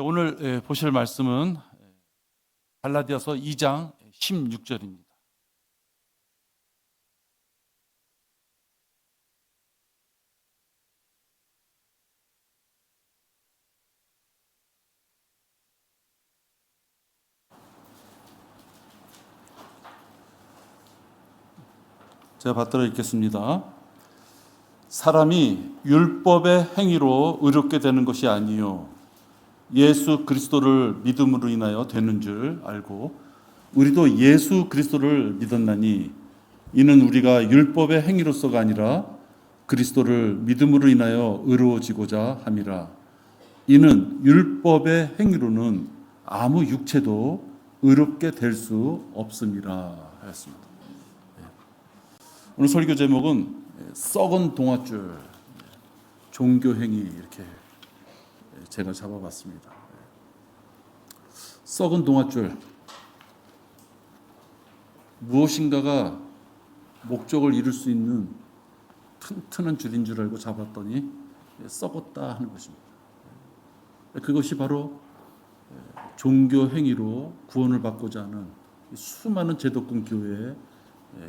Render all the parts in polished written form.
오늘 보실 말씀은 갈라디아서 2장 16절입니다. 제가 받들어 읽겠습니다. 사람이 율법의 행위로 의롭게 되는 것이 아니요 예수 그리스도를 믿음으로 인하여 되는 줄 알고 우리도 예수 그리스도를 믿었나니 이는 우리가 율법의 행위로서가 아니라 그리스도를 믿음으로 인하여 의로워지고자 함이라. 이는 율법의 행위로는 아무 육체도 의롭게 될 수 없음이라 하였습니다. 오늘 설교 제목은 썩은 동아줄, 종교행위 이렇게 제가 잡아봤습니다. 썩은 동아줄, 무엇인가가 목적을 이룰 수 있는 튼튼한 줄인 줄 알고 잡았더니 썩었다 하는 것입니다. 그것이 바로 종교행위로 구원을 받고자 하는 수많은 제도권 교회의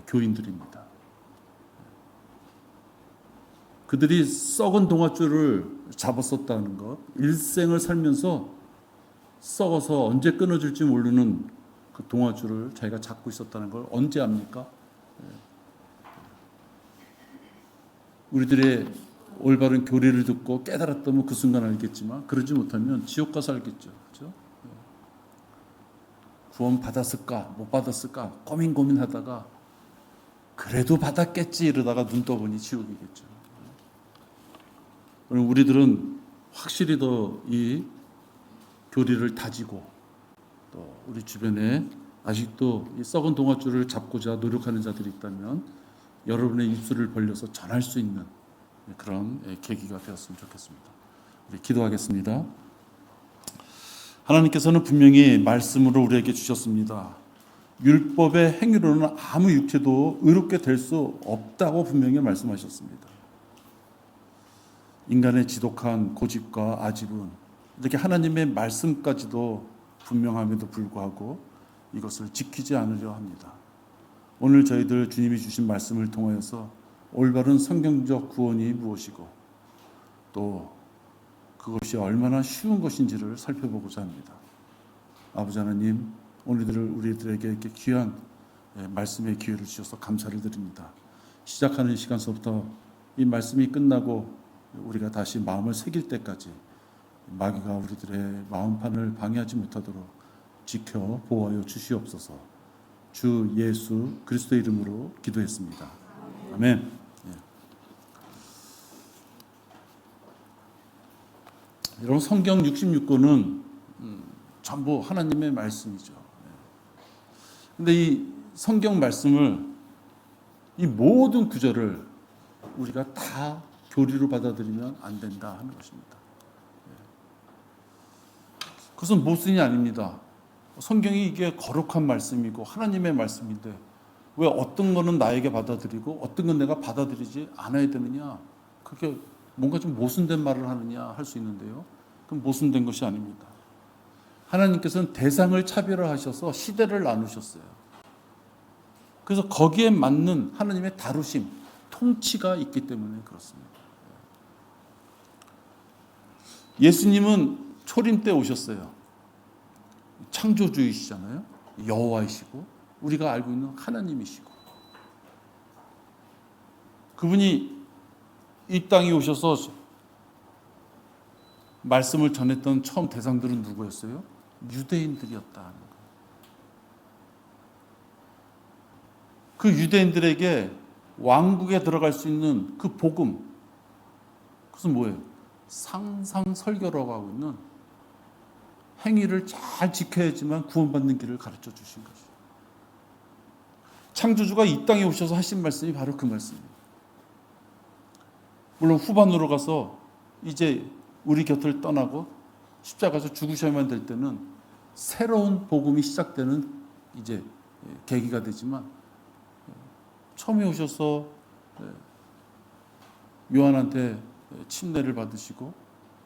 교인들입니다. 그들이 썩은 동아줄을 잡았었다는 것, 일생을 살면서 썩어서 언제 끊어질지 모르는 그 동아줄을 자기가 잡고 있었다는 걸 언제 압니까? 우리들의 올바른 교리를 듣고 깨달았다면 그 순간 알겠지만 그러지 못하면 지옥 가서 알겠죠. 그렇죠? 구원 받았을까 못 받았을까 고민하다가 그래도 받았겠지 이러다가 눈 떠보니 지옥이겠죠. 우리들은 확실히 더 이 교리를 다지고 또 우리 주변에 아직도 이 썩은 동아줄을 잡고자 노력하는 자들이 있다면 여러분의 입술을 벌려서 전할 수 있는 그런 계기가 되었으면 좋겠습니다. 우리 기도하겠습니다. 하나님께서는 분명히 말씀으로 우리에게 주셨습니다. 율법의 행위로는 아무 육체도 의롭게 될 수 없다고 분명히 말씀하셨습니다. 인간의 지독한 고집과 아집은 이렇게 하나님의 말씀까지도 분명함에도 불구하고 이것을 지키지 않으려 합니다. 오늘 저희들 주님이 주신 말씀을 통하여서 올바른 성경적 구원이 무엇이고 또 그것이 얼마나 쉬운 것인지를 살펴보고자 합니다. 아버지 하나님, 오늘들 우리들에게 이렇게 귀한 말씀의 기회를 주셔서 감사를 드립니다. 시작하는 시간서부터 이 말씀이 끝나고 우리가 다시 마음을 새길 때까지 마귀가 우리들의 마음판을 방해하지 못하도록 지켜 보호하여 주시옵소서. 주 예수 그리스도의 이름으로 기도했습니다. 아멘. 여러분, 성경 66권은 전부 하나님의 말씀이죠. 근데 이 성경 말씀을 이 모든 구절을 우리가 다 교리로 받아들이면 안 된다 하는 것입니다. 그것은 모순이 아닙니다. 성경이 이게 거룩한 말씀이고 하나님의 말씀인데 왜 어떤 거는 나에게 받아들이고 어떤 건 내가 받아들이지 않아야 되느냐? 그게 뭔가 좀 모순된 말을 하느냐 할 수 있는데요. 그건 모순된 것이 아닙니다. 하나님께서는 대상을 차별화하셔서 시대를 나누셨어요. 그래서 거기에 맞는 하나님의 다루심, 통치가 있기 때문에 그렇습니다. 예수님은 초림 때 오셨어요. 창조주이시잖아요. 여호와이시고 우리가 알고 있는 하나님이시고 그분이 이 땅에 오셔서 말씀을 전했던 처음 대상들은 누구였어요? 유대인들이었다 하는 거예요. 그 유대인들에게 왕국에 들어갈 수 있는 그 복음, 그것은 뭐예요? 상상설교라고 하고 있는 행위를 잘 지켜야지만 구원받는 길을 가르쳐 주신 것이죠. 창조주가 이 땅에 오셔서 하신 말씀이 바로 그 말씀입니다. 물론 후반으로 가서 이제 우리 곁을 떠나고 십자가에서 죽으셔야만 될 때는 새로운 복음이 시작되는 이제 계기가 되지만 처음에 오셔서 요한한테 침례를 받으시고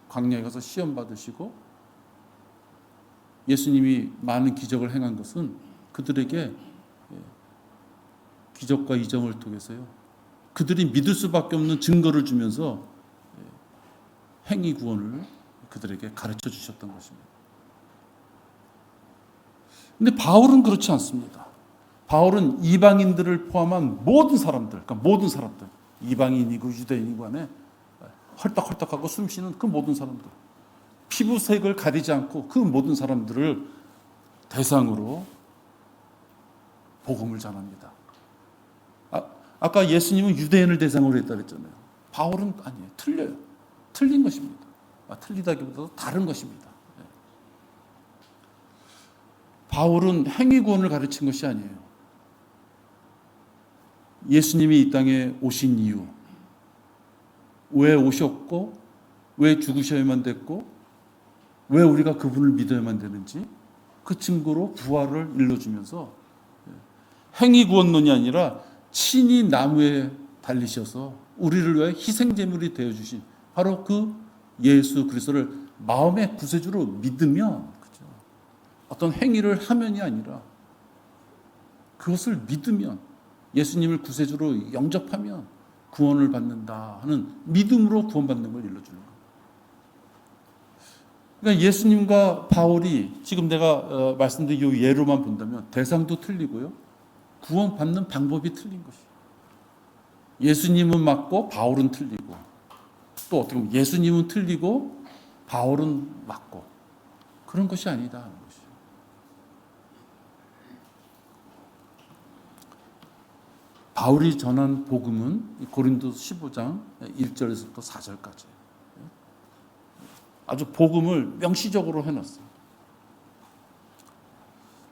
광야에 가서 시험 받으시고 예수님이 많은 기적을 행한 것은 그들에게 기적과 이적을 통해서요, 그들이 믿을 수밖에 없는 증거를 주면서 행위 구원을 그들에게 가르쳐 주셨던 것입니다. 근데 바울은 그렇지 않습니다. 바울은 이방인들을 포함한 모든 사람들, 그러니까 모든 사람들, 이방인이고 유대인이고 간에 헐떡헐떡하고 숨쉬는 그 모든 사람들, 피부색을 가리지 않고 그 모든 사람들을 대상으로 복음을 전합니다. 아까 예수님은 유대인을 대상으로 했다 그랬잖아요. 바울은 아니에요. 틀려요. 틀린 것입니다. 틀리다기보다도 다른 것입니다. 바울은 행위 구원을 가르친 것이 아니에요. 예수님이 이 땅에 오신 이유, 왜 오셨고, 왜 죽으셔야만 됐고, 왜 우리가 그분을 믿어야만 되는지 그 증거로 부활을 일러주면서 행위 구원론이 아니라 친히 나무에 달리셔서 우리를 위해 희생제물이 되어주신 바로 그 예수 그리스도를 마음의 구세주로 믿으면, 그죠? 어떤 행위를 하면이 아니라 그것을 믿으면, 예수님을 구세주로 영접하면 구원을 받는다 하는 믿음으로 구원받는 걸 일러주는 거예요. 그러니까 예수님과 바울이 지금 내가 말씀드린 이 예로만 본다면 대상도 틀리고요, 구원받는 방법이 틀린 것이에요. 예수님은 맞고 바울은 틀리고, 또 어떻게 보면 예수님은 틀리고 바울은 맞고, 그런 것이 아니다 하는 것이죠. 바울이 전한 복음은 고린도서 15장 1절에서부터 4절까지 아주 복음을 명시적으로 해놨어요.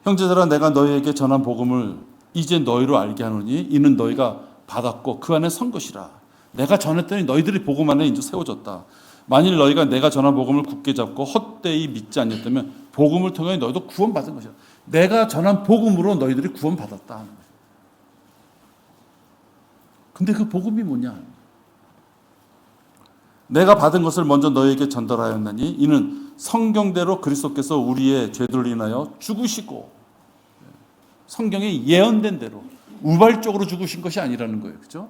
형제들아, 내가 너희에게 전한 복음을 이제 너희로 알게 하노니 이는 너희가 받았고 그 안에 선 것이라. 내가 전했더니 너희들이 복음 안에 이제 세워졌다. 만일 너희가 내가 전한 복음을 굳게 잡고 헛되이 믿지 않았다면 복음을 통해 너희도 구원받은 것이다. 내가 전한 복음으로 너희들이 구원받았다 하는 거예요. 근데 그 복음이 뭐냐? 내가 받은 것을 먼저 너희에게 전달하였나니 이는 성경대로 그리스도께서 우리의 죄들을 인하여 죽으시고, 성경에 예언된 대로 우발적으로 죽으신 것이 아니라는 거예요. 그렇죠?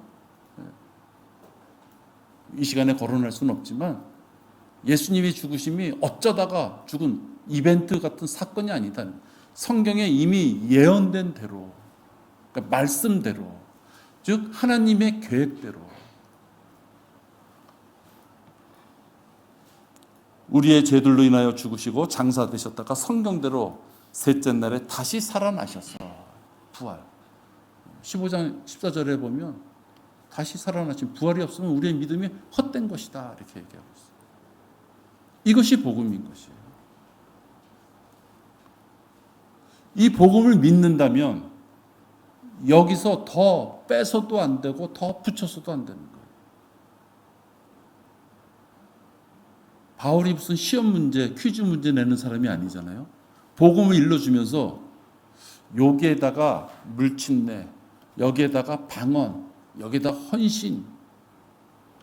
이 시간에 거론할 수는 없지만 예수님이 죽으심이 어쩌다가 죽은 이벤트 같은 사건이 아니다. 성경에 이미 예언된 대로, 그러니까 말씀대로, 즉 하나님의 계획대로 우리의 죄들로 인하여 죽으시고 장사되셨다가 성경대로 셋째 날에 다시 살아나셔서 부활. 15장 14절에 보면 다시 살아나신, 부활이 없으면 우리의 믿음이 헛된 것이다 이렇게 얘기하고 있어요. 이것이 복음인 것이에요. 이 복음을 믿는다면 여기서 더 빼서도 안 되고 더 붙여서도 안 되는 거예요. 바울이 무슨 시험 문제, 퀴즈 문제 내는 사람이 아니잖아요. 복음을 일러주면서 여기에다가 물친내, 여기에다가 방언, 여기에다 헌신,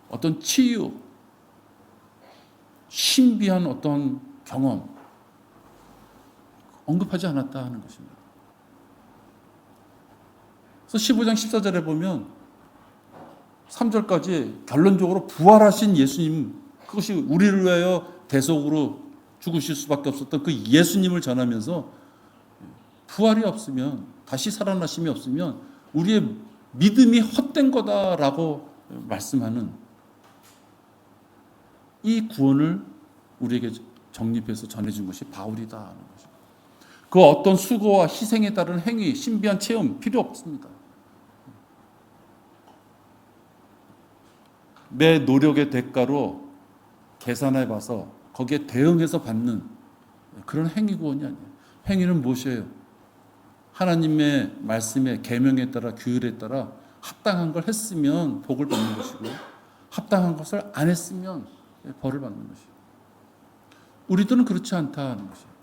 어떤 치유, 신비한 어떤 경험 언급하지 않았다 하는 것입니다. 그래서 15장 14절에 보면 3절까지 결론적으로 부활하신 예수님, 그것이 우리를 위하여 대속으로 죽으실 수밖에 없었던 그 예수님을 전하면서 부활이 없으면, 다시 살아나심이 없으면 우리의 믿음이 헛된 거다라고 말씀하는 이 구원을 우리에게 정립해서 전해준 것이 바울이다 하는 것입니다. 그 어떤 수고와 희생에 따른 행위, 신비한 체험 필요 없습니다. 내 노력의 대가로 계산해 봐서 거기에 대응해서 받는 그런 행위 구원이 아니에요. 행위는 무엇이에요? 하나님의 말씀에, 계명에 따라, 규율에 따라 합당한 걸 했으면 복을 받는 것이고, 합당한 것을 안 했으면 벌을 받는 것이에요. 우리들은 그렇지 않다 하는 것이에요.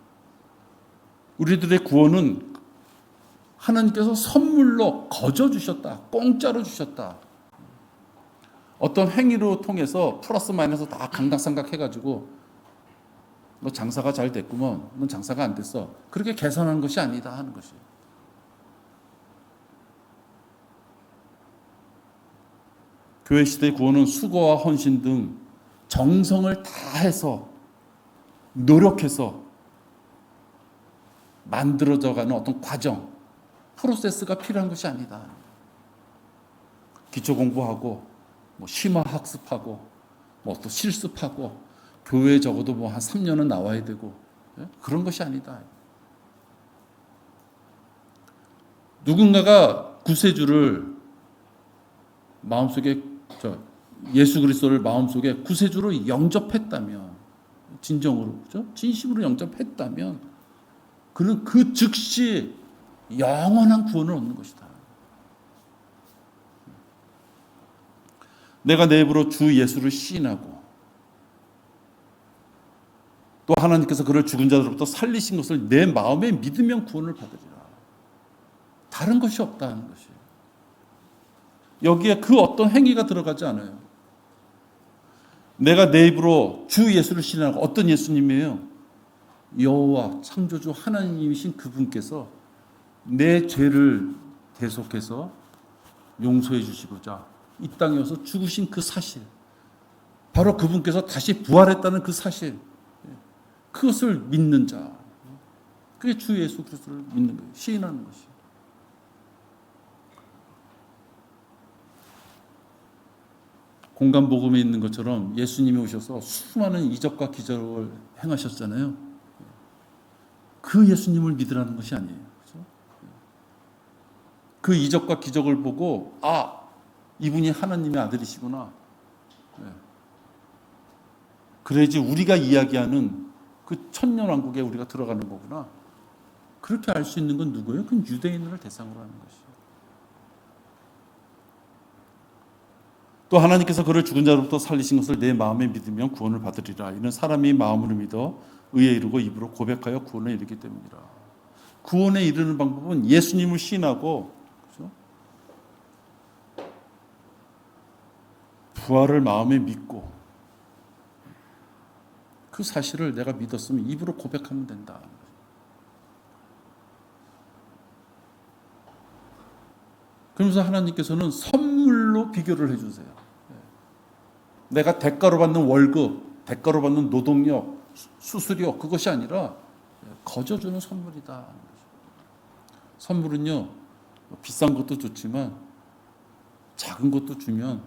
우리들의 구원은 하나님께서 선물로 거저 주셨다, 공짜로 주셨다. 어떤 행위로 통해서 플러스 마이너스 다 강당삼각 해가지고 너 장사가 잘 됐구먼. 넌 장사가 안 됐어. 그렇게 계산하는 것이 아니다 하는 것이에요. 교회 시대의 구원은 수고와 헌신 등 정성을 다해서 노력해서 만들어져가는 어떤 과정, 프로세스가 필요한 것이 아니다. 기초 공부하고 뭐 심화 학습하고 뭐 또 실습하고 교회에 적어도 뭐 한 3년은 나와야 되고 그런 것이 아니다. 누군가가 구세주를 마음속에 예수 그리스도를 마음속에 구세주로 영접했다면 진정으로 그죠? 진심으로 영접했다면 그는 그 즉시 영원한 구원을 얻는 것이다. 내가 내 입으로 주 예수를 시인하고 또 하나님께서 그를 죽은 자들로부터 살리신 것을 내 마음에 믿으면 구원을 받으리라. 다른 것이 없다는 것이에요. 여기에 그 어떤 행위가 들어가지 않아요. 내가 내 입으로 주 예수를 시인하고 어떤 예수님이에요? 여호와 창조주 하나님이신 그분께서 내 죄를 대속해서 용서해 주시고자 이 땅에 와서 죽으신 그 사실, 바로 그분께서 다시 부활했다는 그 사실, 그것을 믿는 자, 그게 주 예수 그리스도를 믿는 거예요. 시인하는 것이에요. 공간 복음에 있는 것처럼 예수님이 오셔서 수많은 이적과 기적을 행하셨잖아요. 그 예수님을 믿으라는 것이 아니에요. 그렇죠? 그 이적과 기적을 보고 이분이 하나님의 아들이시구나. 그래야지 우리가 이야기하는 그 천년왕국에 우리가 들어가는 거구나. 그렇게 알 수 있는 건 누구예요? 그건 유대인을 대상으로 하는 것이에요. 또 하나님께서 그를 죽은 자로부터 살리신 것을 내 마음에 믿으면 구원을 받으리라. 이는 사람이 마음으로 믿어 의에 이르고 입으로 고백하여 구원에 이르기 때문이라. 구원에 이르는 방법은 예수님을 시인하고 그렇죠? 부활을 마음에 믿고 그 사실을 내가 믿었으면 입으로 고백하면 된다. 그러면서 하나님께서는 선물로 비교를 해주세요. 내가 대가로 받는 월급, 대가로 받는 노동력, 수수료 그것이 아니라 거저주는 선물이다. 선물은요 비싼 것도 좋지만 작은 것도 주면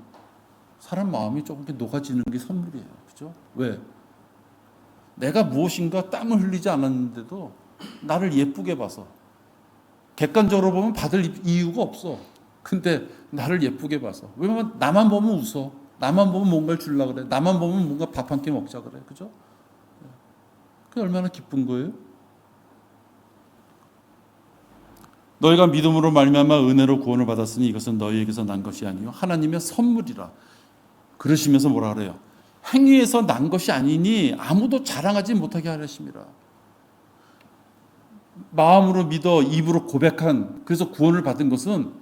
사람 마음이 조금 녹아지는 게 선물이에요. 그죠? 왜? 내가 무엇인가 땀을 흘리지 않았는데도 나를 예쁘게 봐서 객관적으로 보면 받을 이유가 없어. 근데 나를 예쁘게 봐서. 왜냐면 나만 보면 웃어. 나만 보면 뭔가를 주려고 그래. 나만 보면 뭔가 밥 한 끼 먹자 그래. 그죠? 그게 얼마나 기쁜 거예요? 너희가 믿음으로 말미암아 은혜로 구원을 받았으니 이것은 너희에게서 난 것이 아니요 하나님의 선물이라. 그러시면서 뭐라 그래요? 행위에서 난 것이 아니니 아무도 자랑하지 못하게 하려심이라. 마음으로 믿어 입으로 고백한 그래서 구원을 받은 것은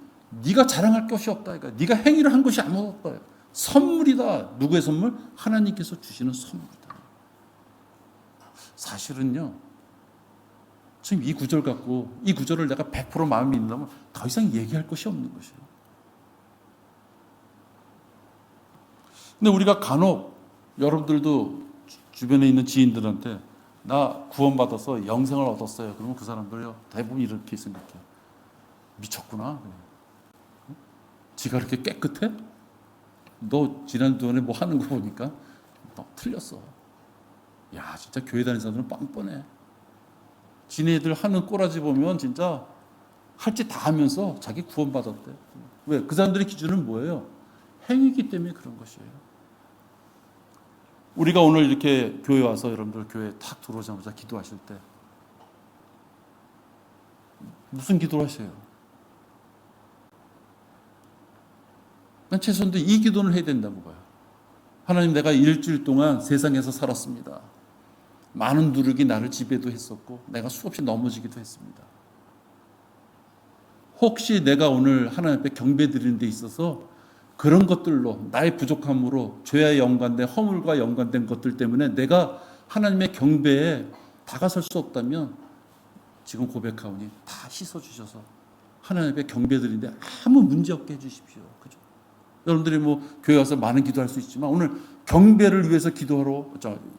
네가 자랑할 것이 없다. 그러니까 네가 행위를 한 것이 아무것도 없다. 선물이다. 누구의 선물? 하나님께서 주시는 선물이다. 사실은요. 지금 이 구절 갖고 이 구절을 내가 100% 마음에 믿는다면 더 이상 얘기할 것이 없는 것이에요. 근데 우리가 간혹 여러분들도 주변에 있는 지인들한테 나 구원받아서 영생을 얻었어요. 그러면 그 사람들요 대부분 이렇게 생각해요. 미쳤구나. 지가 그렇게 깨끗해? 너 지난주에 뭐 하는 거 보니까 너 틀렸어. 야 진짜 교회 다니는 사람들은 뻔뻔해. 지네들 하는 꼬라지 보면 진짜 할 짓 다 하면서 자기 구원받았대. 왜? 그 사람들의 기준은 뭐예요? 행위이기 때문에 그런 것이에요. 우리가 오늘 이렇게 교회 와서 여러분들 교회에 탁 들어오자마자 기도하실 때 무슨 기도를 하세요? 난 최소한도 이 기도는 해야 된다고 봐요. 하나님 내가 일주일 동안 세상에서 살았습니다. 많은 누룩이 나를 지배도 했었고 내가 수없이 넘어지기도 했습니다. 혹시 내가 오늘 하나님 앞에 경배 드리는 데 있어서 그런 것들로 나의 부족함으로 죄와 연관된 허물과 연관된 것들 때문에 내가 하나님의 경배에 다가설 수 없다면 지금 고백하오니 다 씻어주셔서 하나님 앞에 경배드리는데 아무 문제 없게 해주십시오. 그죠? 여러분들이 뭐 교회 와서 많은 기도할 수 있지만 오늘 경배를 위해서 기도하러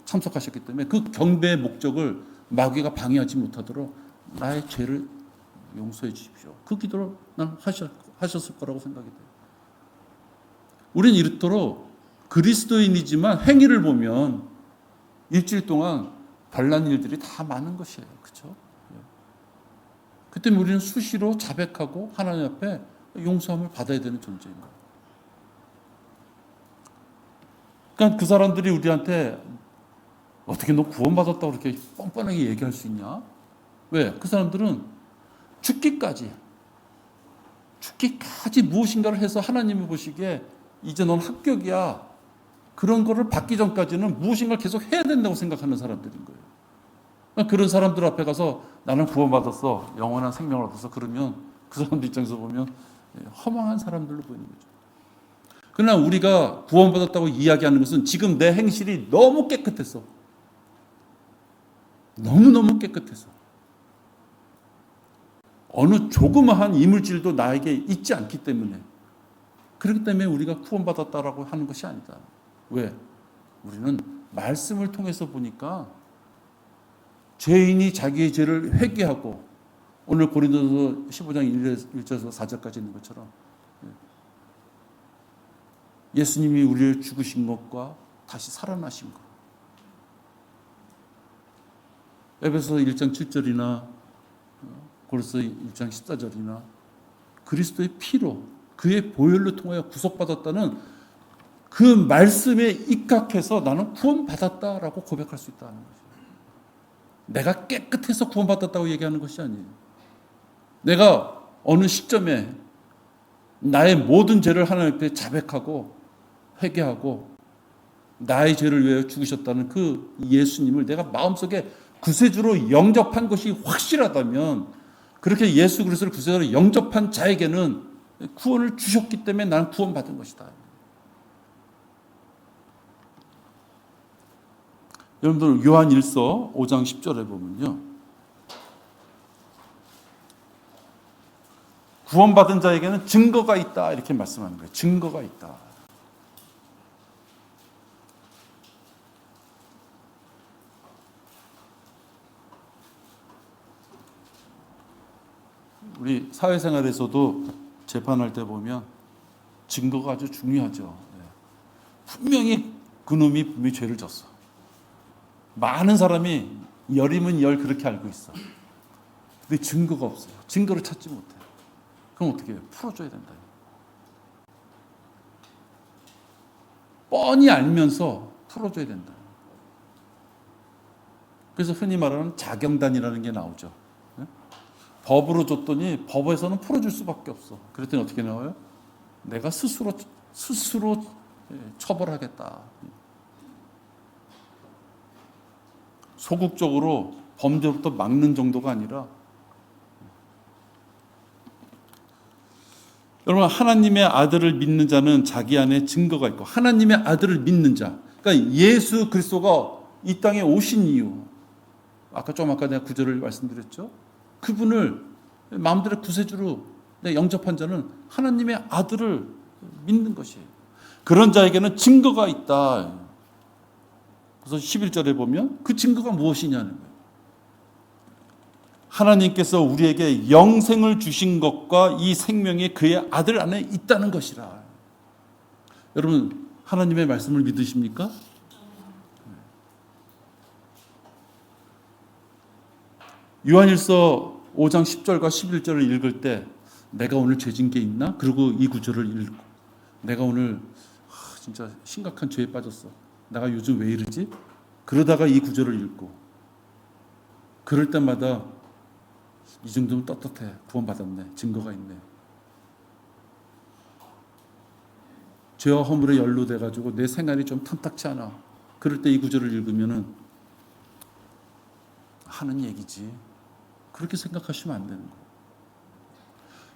참석하셨기 때문에 그 경배의 목적을 마귀가 방해하지 못하도록 나의 죄를 용서해 주십시오. 그 기도를 난 하셨을 거라고 생각이 돼요. 우리는 이렇도록 그리스도인이지만 행위를 보면 일주일 동안 별난 일들이 다 많은 것이에요. 그렇죠? 그때 우리는 수시로 자백하고 하나님 앞에 용서함을 받아야 되는 존재인 거예요. 그러니까 그 사람들이 우리한테 어떻게 너 구원받았다고 그렇게 뻔뻔하게 얘기할 수 있냐? 왜? 그 사람들은 죽기까지 무엇인가를 해서 하나님이 보시기에 이제 넌 합격이야. 그런 거를 받기 전까지는 무엇인가를 계속 해야 된다고 생각하는 사람들인 거예요. 그러니까 그런 사람들 앞에 가서 나는 구원받았어. 영원한 생명을 얻어서 그러면 그 사람들 입장에서 보면 허망한 사람들로 보이는 거죠. 그러나 우리가 구원받았다고 이야기하는 것은 지금 내 행실이 너무 깨끗해서 너무너무 깨끗해서 어느 조그마한 이물질도 나에게 있지 않기 때문에 그렇기 때문에 우리가 구원받았다라고 하는 것이 아니다. 왜? 우리는 말씀을 통해서 보니까 죄인이 자기의 죄를 회개하고 오늘 고린도서 15장 1절에서 4절까지 있는 것처럼 예수님이 우리를 죽으신 것과 다시 살아나신 것. 에베소 1장 7절이나 고린도서 1장 14절이나 그리스도의 피로 그의 보혈로 통하여 구속받았다는 그 말씀에 입각해서 나는 구원받았다라고 고백할 수 있다는 거죠. 내가 깨끗해서 구원받았다고 얘기하는 것이 아니에요. 내가 어느 시점에 나의 모든 죄를 하나님 앞에 자백하고 회개하고 나의 죄를 위하여 죽으셨다는 그 예수님을 내가 마음속에 구세주로 영접한 것이 확실하다면 그렇게 예수 그리스도를 구세주로 영접한 자에게는 구원을 주셨기 때문에 나는 구원받은 것이다. 여러분들 요한일서 5장 10절에 보면요. 구원받은 자에게는 증거가 있다 이렇게 말씀하는 거예요. 증거가 있다. 우리 사회생활에서도 재판할 때 보면 증거가 아주 중요하죠. 분명히 그놈이 분명히 죄를 졌어. 많은 사람이 열이면 열 그렇게 알고 있어. 근데 증거가 없어요. 증거를 찾지 못해. 그럼 어떻게 해요? 풀어줘야 된다. 뻔히 알면서 풀어줘야 된다. 그래서 흔히 말하는 자경단이라는 게 나오죠. 법으로 줬더니 법에서는 풀어줄 수밖에 없어. 그랬더니 어떻게 나와요? 내가 스스로 처벌하겠다. 소극적으로 범죄부터 막는 정도가 아니라 여러분 하나님의 아들을 믿는 자는 자기 안에 증거가 있고 하나님의 아들을 믿는 자 그러니까 예수 그리스도가 이 땅에 오신 이유 아까 내가 구절을 말씀드렸죠. 그분을 마음대로 구세주로 영접한 자는 하나님의 아들을 믿는 것이에요. 그런 자에게는 증거가 있다. 그래서 11절에 보면 그 증거가 무엇이냐는 거예요. 하나님께서 우리에게 영생을 주신 것과 이 생명이 그의 아들 안에 있다는 것이라. 여러분 하나님의 말씀을 믿으십니까? 요한일서 5장 10절과 11절을 읽을 때 내가 오늘 죄진 게 있나? 그리고 이 구절을 읽고 내가 오늘 진짜 심각한 죄에 빠졌어. 내가 요즘 왜 이러지? 그러다가 이 구절을 읽고 그럴 때마다 이 정도면 떳떳해. 구원받았네. 증거가 있네. 죄와 허물에 연루돼가지고 내 생활이 좀 탐탁치 않아. 그럴 때 이 구절을 읽으면은 하는 얘기지. 그렇게 생각하시면 안 되는 거예요.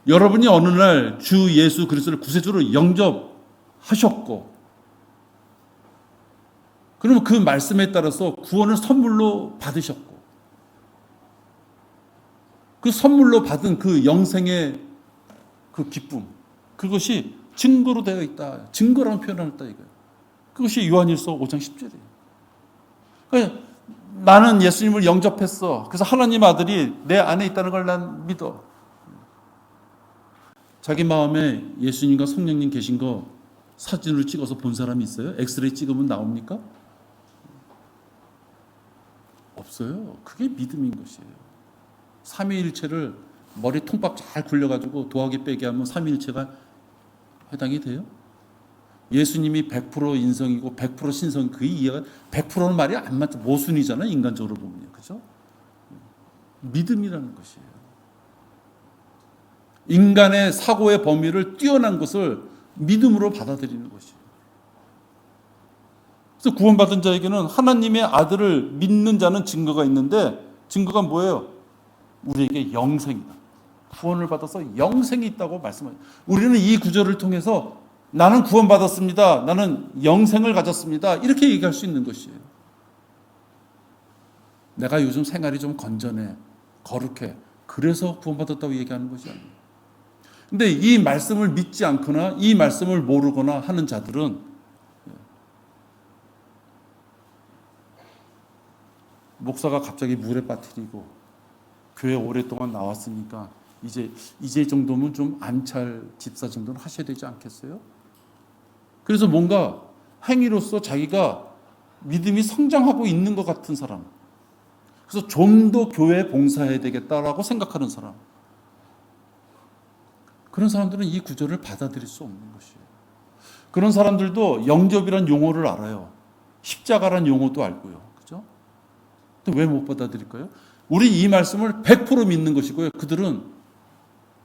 여러분이 어느 날 주 예수 그리스도를 구세주로 영접하셨고 그러면 그 말씀에 따라서 구원을 선물로 받으셨고, 그 선물로 받은 그 영생의 그 기쁨, 그것이 증거로 되어 있다. 증거라는 표현을 했다 이거예요. 그것이 요한일서 5장 10절이에요. 그러니까 나는 예수님을 영접했어. 그래서 하나님 아들이 내 안에 있다는 걸 난 믿어. 자기 마음에 예수님과 성령님 계신 거 사진으로 찍어서 본 사람이 있어요? 엑스레이 찍으면 나옵니까? 없어요. 그게 믿음인 것이에요. 삼위일체를 머리 통밥 잘 굴려가지고 도화기 빼게 하면 삼위일체가 해당이 돼요? 예수님이 100% 인성이고 100% 신성, 그 이해가 100%는 말이 안 맞죠. 모순이잖아요. 인간적으로 보면요. 그죠? 믿음이라는 것이에요. 인간의 사고의 범위를 뛰어난 것을 믿음으로 받아들이는 것이에요. 그래서 구원받은 자에게는 하나님의 아들을 믿는 자는 증거가 있는데, 증거가 뭐예요? 우리에게 영생이다. 구원을 받아서 영생이 있다고 말씀하죠. 우리는 이 구절을 통해서 나는 구원받았습니다. 나는 영생을 가졌습니다. 이렇게 얘기할 수 있는 것이에요. 내가 요즘 생활이 좀 건전해, 거룩해. 그래서 구원받았다고 얘기하는 것이 아니에요. 근데 이 말씀을 믿지 않거나 이 말씀을 모르거나 하는 자들은 목사가 갑자기 물에 빠뜨리고 교회 오랫동안 나왔으니까 이제 정도면 좀 안찰 집사 정도는 하셔야 되지 않겠어요? 그래서 뭔가 행위로서 자기가 믿음이 성장하고 있는 것 같은 사람, 그래서 좀 더 교회에 봉사해야 되겠다라고 생각하는 사람, 그런 사람들은 이 구절을 받아들일 수 없는 것이에요. 그런 사람들도 영접이란 용어를 알아요. 십자가란 용어도 알고요. 그죠? 왜 못 받아들일까요? 우리 이 말씀을 100% 믿는 것이고요. 그들은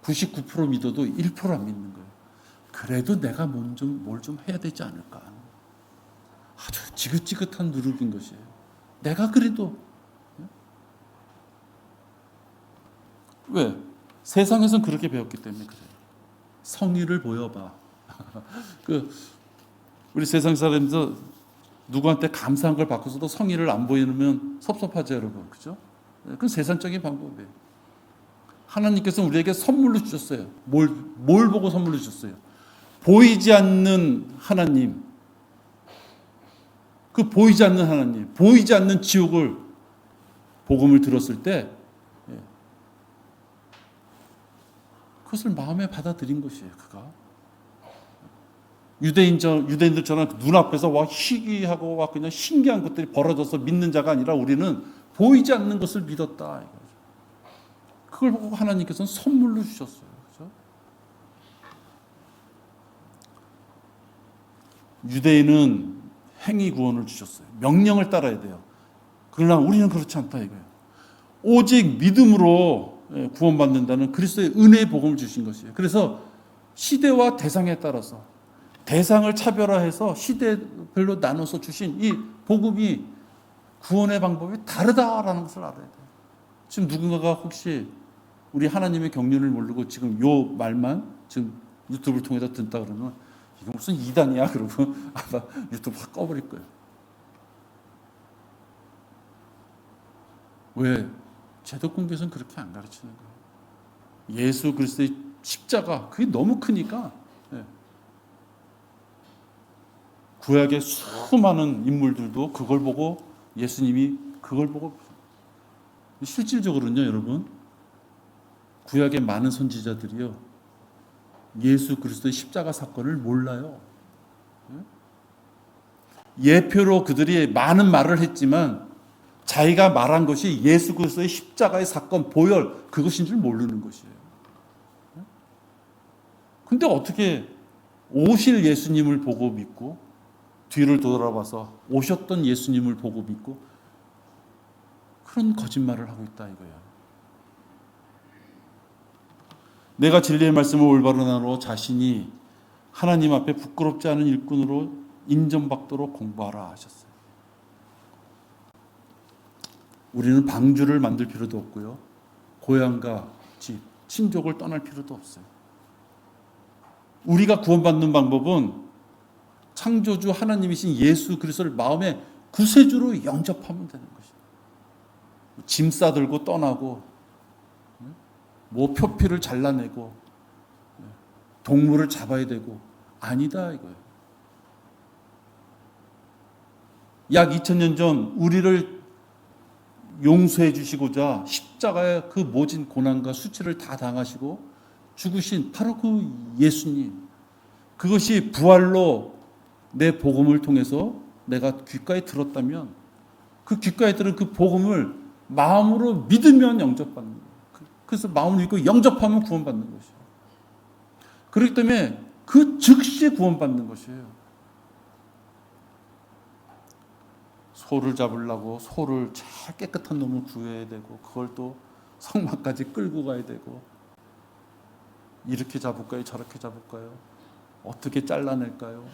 99% 믿어도 1% 안 믿는 거예요. 그래도 내가 뭘 좀 해야 되지 않을까. 아주 지긋지긋한 누룩인 것이에요. 내가 그래도. 왜? 세상에서는 그렇게 배웠기 때문에 그래요. 성의를 보여봐. 우리 세상 사람들 누구한테 감사한 걸 받고서도 성의를 안 보이면 섭섭하죠, 여러분. 그죠? 그건 세상적인 방법이에요. 하나님께서 우리에게 선물로 주셨어요. 뭘 보고 선물로 주셨어요? 보이지 않는 하나님. 그 보이지 않는 하나님, 보이지 않는 지옥을 복음을 들었을 때 그것을 마음에 받아들인 것이에요. 그가 유대인들처럼 눈앞에서 와 희귀하고 와 그냥 신기한 것들이 벌어져서 믿는 자가 아니라 우리는 보이지 않는 것을 믿었다 이거죠. 그걸 보고 하나님께서는 선물로 주셨어요. 그렇죠? 유대인은 행위 구원을 주셨어요. 명령을 따라야 돼요. 그러나 우리는 그렇지 않다 이거예요. 오직 믿음으로 구원받는다는 그리스도의 은혜의 복음을 주신 것이에요. 그래서 시대와 대상에 따라서 대상을 차별화해서 시대별로 나눠서 주신 이 복음이 구원의 방법이 다르다라는 것을 알아야 돼요. 지금 누군가가 혹시 우리 하나님의 경륜을 모르고 지금 요 말만 지금 유튜브를 통해서 듣다 그러면 이거 무슨 이단이야 그러고 아마 유튜브 확 꺼버릴 거예요. 왜? 제독공개에서는 그렇게 안 가르치는 거예요. 예수 그리스도의 십자가 그게 너무 크니까 구약의 수많은 인물들도 그걸 보고 예수님이 그걸 보고 실질적으로는요 여러분 구약의 많은 선지자들이요 예수 그리스도의 십자가 사건을 몰라요. 예표로 그들이 많은 말을 했지만 자기가 말한 것이 예수 그리스도의 십자가의 사건 보혈 그것인 줄 모르는 것이에요. 근데 어떻게 오실 예수님을 보고 믿고 뒤를 돌아봐서 오셨던 예수님을 보고 믿고 그런 거짓말을 하고 있다 이거야. 내가 진리의 말씀을 올바로 나누어 자신이 하나님 앞에 부끄럽지 않은 일꾼으로 인정받도록 공부하라 하셨어요. 우리는 방주를 만들 필요도 없고요. 고향과 집, 친족을 떠날 필요도 없어요. 우리가 구원받는 방법은 창조주 하나님이신 예수 그리스도를 마음에 구세주로 영접하면 되는 것이에요. 짐 싸들고 떠나고 뭐 표피를 잘라내고 동물을 잡아야 되고 아니다 이거예요. 약 2000년 전 우리를 용서해 주시고자 십자가의 그 모진 고난과 수치를 다 당하시고 죽으신 바로 그 예수님, 그것이 부활로 내 복음을 통해서 내가 귓가에 들었다면 그 귓가에 들은 그 복음을 마음으로 믿으면 영접받는 거예요. 그래서 마음을 믿고 영접하면 구원받는 것이에요. 그렇기 때문에 그 즉시 구원받는 것이에요. 소를 잡으려고 소를 제일 깨끗한 놈을 구해야 되고 그걸 또 성막까지 끌고 가야 되고 이렇게 잡을까요? 저렇게 잡을까요? 어떻게 잘라낼까요?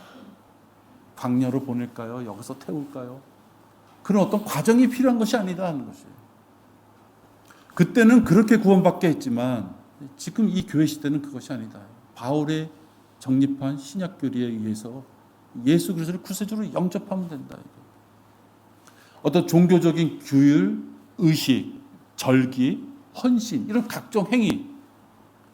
광야로 보낼까요? 여기서 태울까요? 그런 어떤 과정이 필요한 것이 아니다 하는 것이에요. 그때는 그렇게 구원받게 했지만 지금 이 교회 시대는 그것이 아니다. 바울의 정립한 신약 교리에 의해서 예수 그리스도를 구세주로 영접하면 된다. 어떤 종교적인 규율, 의식, 절기, 헌신 이런 각종 행위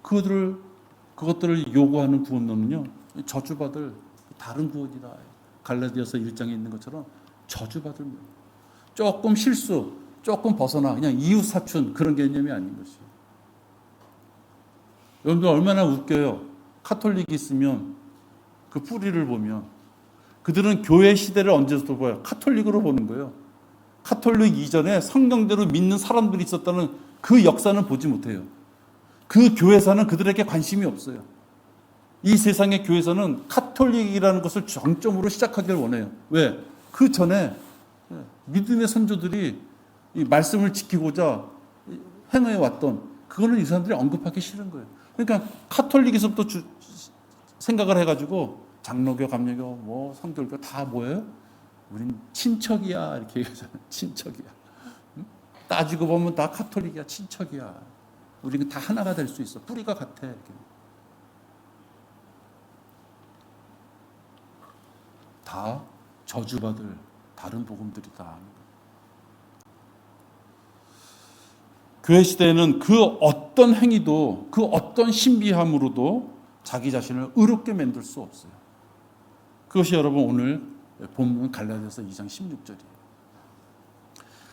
그것들을 요구하는 구원론은요 저주받을 다른 구원이다. 갈라디아서 1장에 있는 것처럼 저주받을 조금 실수, 조금 벗어나 그냥 이웃 사촌 그런 개념이 아닌 것이에요. 여러분들 얼마나 웃겨요. 카톨릭이 있으면 그 뿌리를 보면 그들은 교회 시대를 언제부터 봐요? 카톨릭으로 보는 거예요. 카톨릭 이전에 성경대로 믿는 사람들이 있었다는 그 역사는 보지 못해요. 그 교회사는 그들에게 관심이 없어요. 이 세상의 교회사는 카톨릭이라는 것을 정점으로 시작하기를 원해요. 왜? 그 전에 믿음의 선조들이 이 말씀을 지키고자 행해 왔던 그거는 이 사람들이 언급하기 싫은 거예요. 그러니까 카톨릭에서부터 생각을 해가지고 장로교, 감리교, 뭐 성결교 다 뭐예요? 우린 친척이야 이렇게 얘기하잖아요. 친척이야. 따지고 보면 다 카톨릭이야, 친척이야. 우리는 다 하나가 될 수 있어. 뿌리가 같아. 이렇게. 다 저주받을 다른 복음들이다. 교회 시대에는 그 어떤 행위도 그 어떤 신비함으로도 자기 자신을 의롭게 만들 수 없어요. 그것이 여러분 오늘 본문 갈라디아서 2장 16절이에요.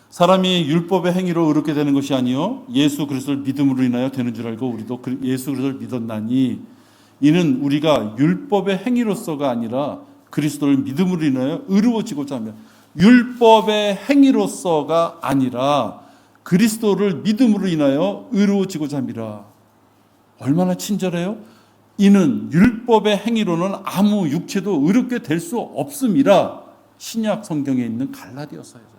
사람이 율법의 행위로 의롭게 되는 것이 아니요 예수 그리스도를 믿음으로 인하여 되는 줄 알고 우리도 예수 그리스도를 믿었나니 이는 우리가 율법의 행위로서가 아니라 그리스도를 믿음으로 인하여 의로워지고자 하며 율법의 행위로서가 아니라 그리스도를 믿음으로 인하여 의로워지고자 함이라. 얼마나 친절해요? 이는 율법의 행위로는 아무 육체도 의롭게 될 수 없음이라. 신약 성경에 있는 갈라디아서에서.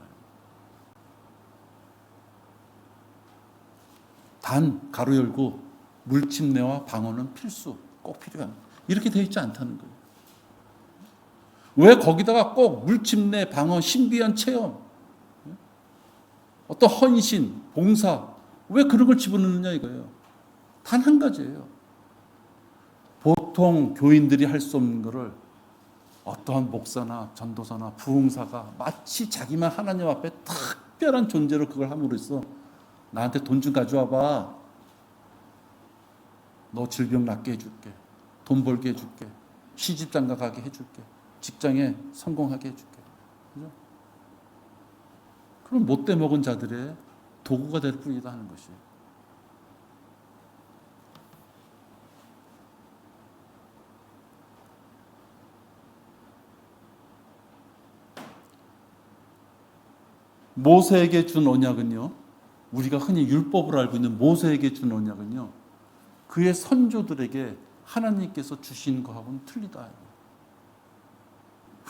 단 가로 열고 물침내와 방언은 필수, 꼭 필요한. 이렇게 되어 있지 않다는 거예요. 왜 거기다가 꼭 물침내, 방언, 신비한 체험, 어떤 헌신, 봉사, 왜 그런 걸 집어넣느냐 이거예요. 단 한 가지예요. 보통 교인들이 할 수 없는 것을 어떠한 목사나 전도사나 부흥사가 마치 자기만 하나님 앞에 특별한 존재로 그걸 함으로써 나한테 돈 좀 가져와 봐. 너 질병 낫게 해줄게. 돈 벌게 해줄게. 시집장가 가게 해줄게. 직장에 성공하게 해줄게. 그죠? 그럼 못돼 먹은 자들의 도구가 될 뿐이다 하는 것이에요. 모세에게 준 언약은요, 우리가 흔히 율법으로 알고 있는 모세에게 준 언약은요, 그의 선조들에게 하나님께서 주신 것하고는 틀리다.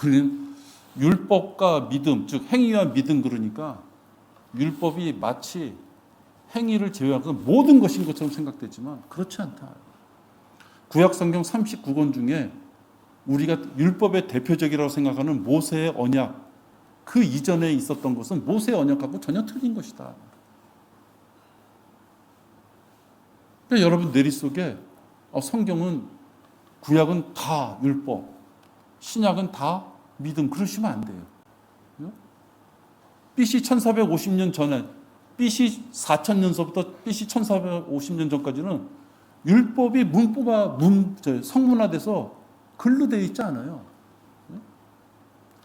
우리는 율법과 믿음, 즉 행위와 믿음 그러니까 율법이 마치 행위를 제외하고 모든 것인 것처럼 생각되지만 그렇지 않다. 구약 성경 39권 중에 우리가 율법의 대표적이라고 생각하는 모세의 언약, 그 이전에 있었던 것은 모세의 언약하고 전혀 틀린 것이다. 그러니까 여러분 뇌리 속에 성경은 구약은 다 율법, 신약은 다 믿음 그러시면 안 돼요. BC 1450년 전에, BC 4000년서부터 BC 1450년 전까지는 율법이 성문화돼서 글로 되어 있지 않아요.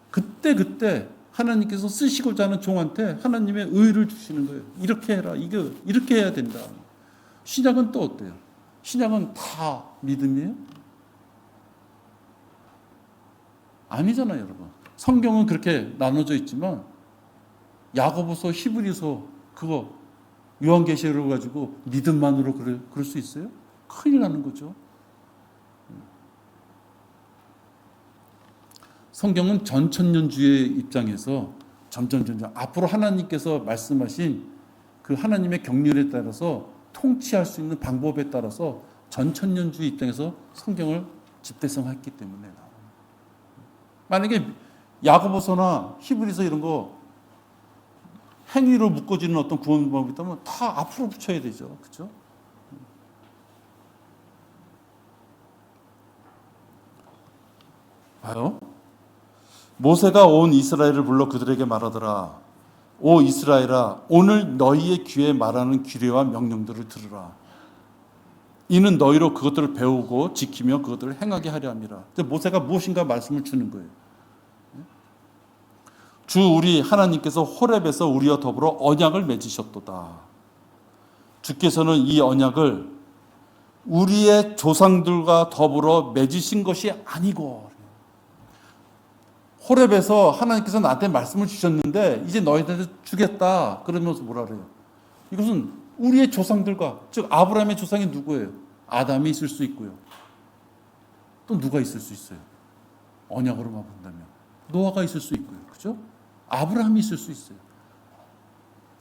그때 하나님께서 쓰시고자 하는 종한테 하나님의 의를 주시는 거예요. 이렇게 해라. 이렇게 해야 된다. 신약은 또 어때요? 신약은 다 믿음이에요? 아니잖아요, 여러분. 성경은 그렇게 나눠져 있지만 야고보서, 히브리서, 그거 요한계시록을 가지고 믿음만으로 그럴 수 있어요? 큰일 나는 거죠. 성경은 전천년주의 입장에서 점점 앞으로 하나님께서 말씀하신 그 하나님의 경륜에 따라서 통치할 수 있는 방법에 따라서 전천년주의 입장에서 성경을 집대성했기 때문에 만약에 야고보서나 히브리서 이런 거 행위로 묶어지는 어떤 구원 방법이 있다면 다 앞으로 붙여야 되죠. 그렇죠? 봐요. 모세가 온 이스라엘을 불러 그들에게 말하더라. 오 이스라엘아, 오늘 너희의 귀에 말하는 규례와 명령들을 들으라. 이는 너희로 그것들을 배우고 지키며 그것들을 행하게 하려 함이라. 모세가 무엇인가 말씀을 주는 거예요. 주 우리 하나님께서 호렙에서 우리와 더불어 언약을 맺으셨도다. 주께서는 이 언약을 우리의 조상들과 더불어 맺으신 것이 아니고, 호렙에서 하나님께서 나한테 말씀을 주셨는데 이제 너희들한테 주겠다 그러면서 뭐라 그래요? 이것은 우리의 조상들과, 즉 아브라함의 조상이 누구예요? 아담이 있을 수 있고요. 또 누가 있을 수 있어요? 언약으로만 본다면 노아가 있을 수 있고요. 그죠? 아브라함이 있을 수 있어요.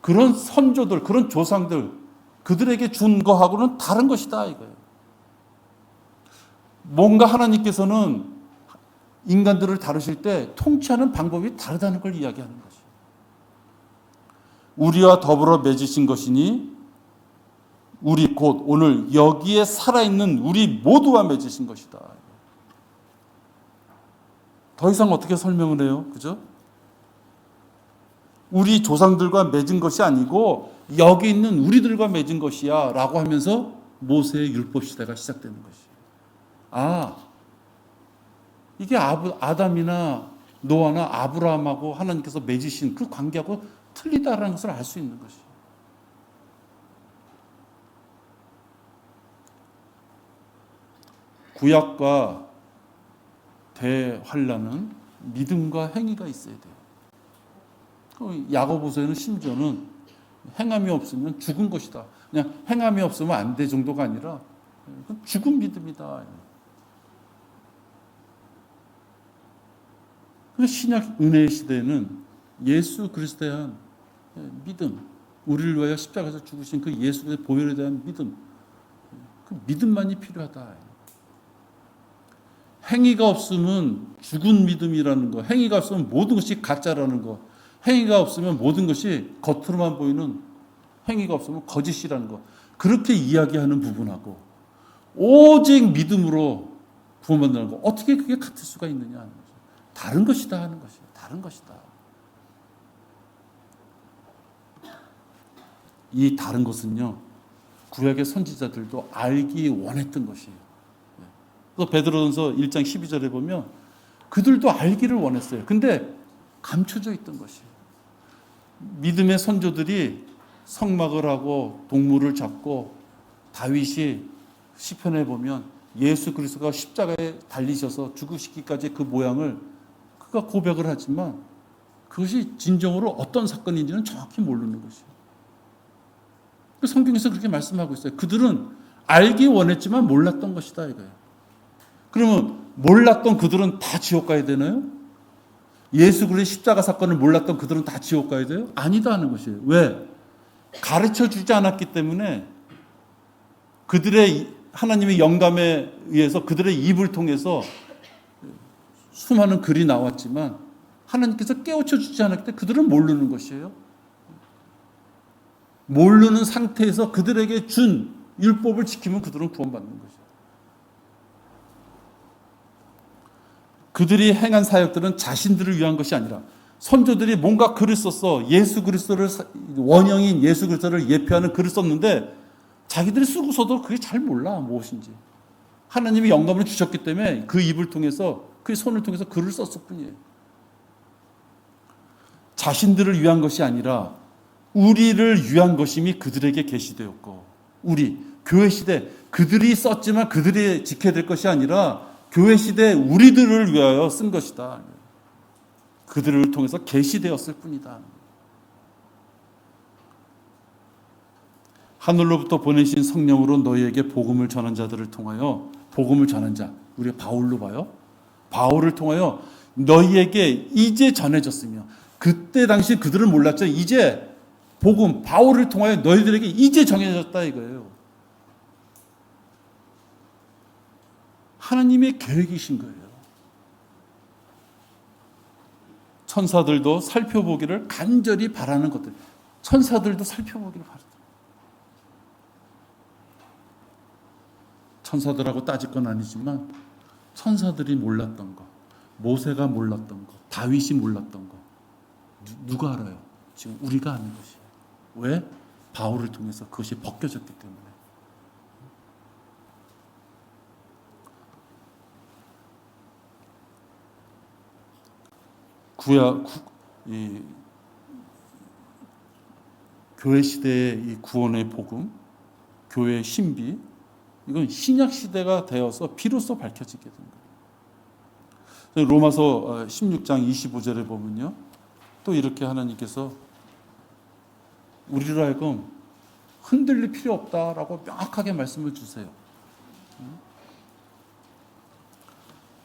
그런 선조들, 그런 조상들, 그들에게 준 거하고는 다른 것이다 이거예요. 뭔가 하나님께서는 인간들을 다루실 때 통치하는 방법이 다르다는 걸 이야기하는 것이에요. 우리와 더불어 맺으신 것이니 우리 곧 오늘 여기에 살아있는 우리 모두와 맺으신 것이다. 더 이상 어떻게 설명을 해요? 그죠? 우리 조상들과 맺은 것이 아니고 여기 있는 우리들과 맺은 것이야 라고 하면서 모세의 율법 시대가 시작되는 것이에요. 이게 아담이나 노아나 아브라함하고 하나님께서 맺으신 그 관계하고 틀리다라는 것을 알 수 있는 것이에요. 구약과 대환란은 믿음과 행위가 있어야 돼요. 야고보서에는 심지어는 행함이 없으면 죽은 것이다. 그냥 행함이 없으면 안 돼 정도가 아니라 죽은 믿음이다. 그래서 신약 은혜의 시대에는 예수 그리스도에 대한 믿음, 우리를 위하여 십자가에서 죽으신 그 예수 그리스도의 보혈에 대한 믿음, 그 믿음만이 필요하다. 행위가 없으면 죽은 믿음이라는 거, 행위가 없으면 모든 것이 가짜라는 거, 행위가 없으면 모든 것이 겉으로만 보이는, 행위가 없으면 거짓이라는 거, 그렇게 이야기하는 부분하고 오직 믿음으로 구원받는다는 거, 어떻게 그게 같을 수가 있느냐 하는 거죠. 다른 것이다 하는 것이에요. 다른 것이다. 이 다른 것은요, 구약의 선지자들도 알기 원했던 것이에요. 그래서 베드로전서 1장 12절에 보면 그들도 알기를 원했어요. 근데 감춰져 있던 것이에요. 믿음의 선조들이 성막을 하고 동물을 잡고, 다윗이 시편에 보면 예수 그리스도가 십자가에 달리셔서 죽으시기까지 그 모양을 그가 고백을 하지만 그것이 진정으로 어떤 사건인지는 정확히 모르는 것이에요. 성경에서 그렇게 말씀하고 있어요. 그들은 알기 원했지만 몰랐던 것이다 이거예요. 그러면 몰랐던 그들은 다 지옥 가야 되나요? 예수 그리스도의 십자가 사건을 몰랐던 그들은 다 지옥 가야 돼요? 아니다 하는 것이에요. 왜? 가르쳐 주지 않았기 때문에, 그들의 하나님의 영감에 의해서 그들의 입을 통해서 수많은 글이 나왔지만 하나님께서 깨우쳐 주지 않았기 때문에 그들은 모르는 것이에요. 모르는 상태에서 그들에게 준 율법을 지키면 그들은 구원받는 것이에요. 그들이 행한 사역들은 자신들을 위한 것이 아니라 선조들이 뭔가 글을 썼어. 예수 그리스도를, 원형인 예수 그리스도를 예표하는 글을 썼는데 자기들이 쓰고서도 그게 잘 몰라, 무엇인지. 하나님이 영감을 주셨기 때문에 그 입을 통해서, 그 손을 통해서 글을 썼을 뿐이에요. 자신들을 위한 것이 아니라 우리를 위한 것임이 그들에게 계시되었고, 우리 교회 시대 그들이 썼지만 그들이 지켜야 될 것이 아니라 교회 시대 우리들을 위하여 쓴 것이다. 그들을 통해서 계시되었을 뿐이다. 하늘로부터 보내신 성령으로 너희에게 복음을 전한 자들을 통하여, 복음을 전한 자, 우리가 바울로 봐요. 바울을 통하여 너희에게 이제 전해졌으며, 그때 당시 그들은 몰랐죠. 이제 복음, 바울을 통하여 너희들에게 이제 정해졌다 이거예요. 하나님의 계획이신 거예요. 천사들도 살펴보기를 간절히 바라는 것들. 천사들도 살펴보기를 바랍니다. 천사들하고 따질 건 아니지만 천사들이 몰랐던 것, 모세가 몰랐던 것, 다윗이 몰랐던 것, 누가 알아요? 지금 우리가 아는 것이에요. 왜? 바울을 통해서 그것이 벗겨졌기 때문에. 교회 시대의 이 구원의 복음, 교회의 신비, 이건 신약 시대가 되어서 비로소 밝혀지게 된 거예요. 로마서 16장 25절에 보면요, 또 이렇게 하나님께서 우리로 하여금 흔들릴 필요 없다라고 명확하게 말씀을 주세요.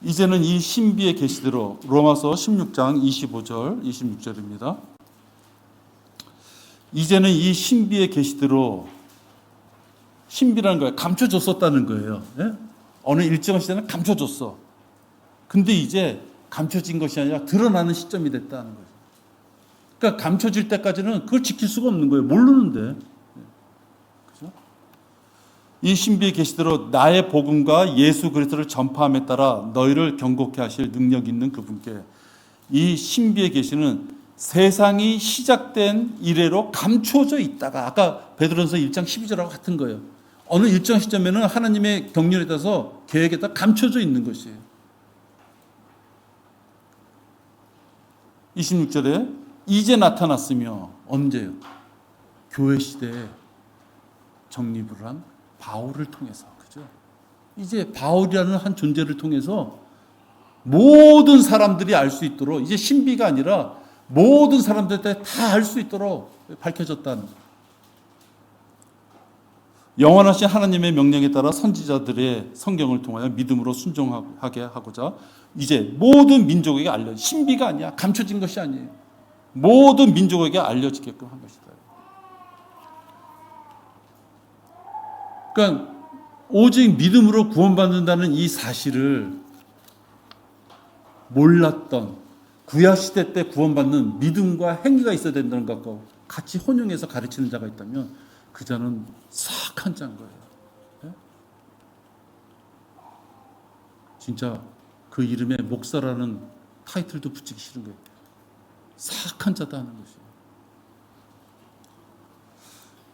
이제는 이 신비의 계시대로, 로마서 16장 25절 26절입니다. 이제는 이 신비의 계시대로, 신비라는 거예요. 감춰줬었다는 거예요. 예? 어느 일정한 시대는 감춰줬어. 근데 이제 감춰진 것이 아니라 드러나는 시점이 됐다는 거죠. 그러니까 감춰질 때까지는 그걸 지킬 수가 없는 거예요. 모르는데. 그죠? 이 신비의 계시대로 나의 복음과 예수 그리스도를 전파함에 따라 너희를 경고케 하실 능력 있는 그분께, 이 신비의 계시는 세상이 시작된 이래로 감춰져 있다가, 아까 베드로전서 1장 12절하고 같은 거예요. 어느 일정 시점에는 하나님의 경륜에 따라서 계획에 따라 감춰져 있는 것이에요. 26절에 이제 나타났으며, 언제요? 교회 시대에 정립을 한 바울을 통해서, 그죠? 이제 바울이라는 한 존재를 통해서 모든 사람들이 알 수 있도록, 이제 신비가 아니라 모든 사람들한테 다 알 수 있도록 밝혀졌다는 거예요. 영원하신 하나님의 명령에 따라 선지자들의 성경을 통하여 믿음으로 순종하게 하고자 이제 모든 민족에게 알려, 신비가 아니야, 감춰진 것이 아니에요. 모든 민족에게 알려지게끔 한 것이다. 그러니까 오직 믿음으로 구원받는다는 이 사실을 몰랐던, 구약시대 때 구원받는 믿음과 행위가 있어야 된다는 것과 같이 혼용해서 가르치는 자가 있다면 그 자는 사악한 자인 거예요. 네? 진짜 그 이름에 목사라는 타이틀도 붙이기 싫은 거예요. 사악한 자다 하는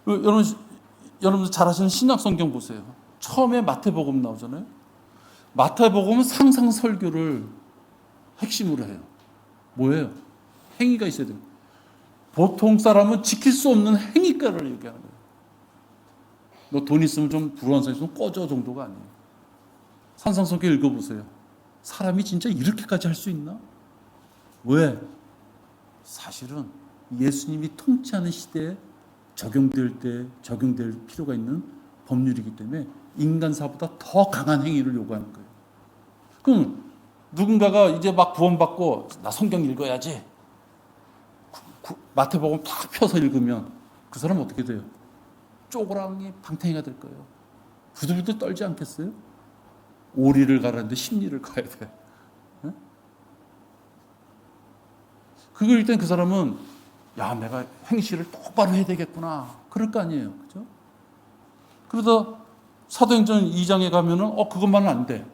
것이에요. 여러분들 잘 아시는 신약 성경 보세요. 처음에 마태복음 나오잖아요. 마태복음은 상상 설교를 핵심으로 해요. 뭐예요? 행위가 있어야 돼요. 보통 사람은 지킬 수 없는 행위가를 얘기하는 거예요. 너 돈 있으면 좀 불우한 사람 있으면 꺼져 정도가 아니에요. 산상설교 읽어보세요. 사람이 진짜 이렇게까지 할 수 있나? 왜? 사실은 예수님이 통치하는 시대에 적용될 필요가 있는 법률이기 때문에 인간사보다 더 강한 행위를 요구하는 거예요. 그럼 누군가가 이제 막 구원받고 나 성경 읽어야지, 마태복음 탁 펴서 읽으면 그 사람 어떻게 돼요? 쪼그랑이 방탕이가 될 거예요. 부들부들 떨지 않겠어요? 오리를 가라는데 십리를 가야 돼. 네? 그걸 일단 그 사람은 야, 내가 행실을 똑바로 해야 되겠구나, 그럴 거 아니에요. 그죠? 그러다 사도행전 2장에 가면은 그것만은 안 돼.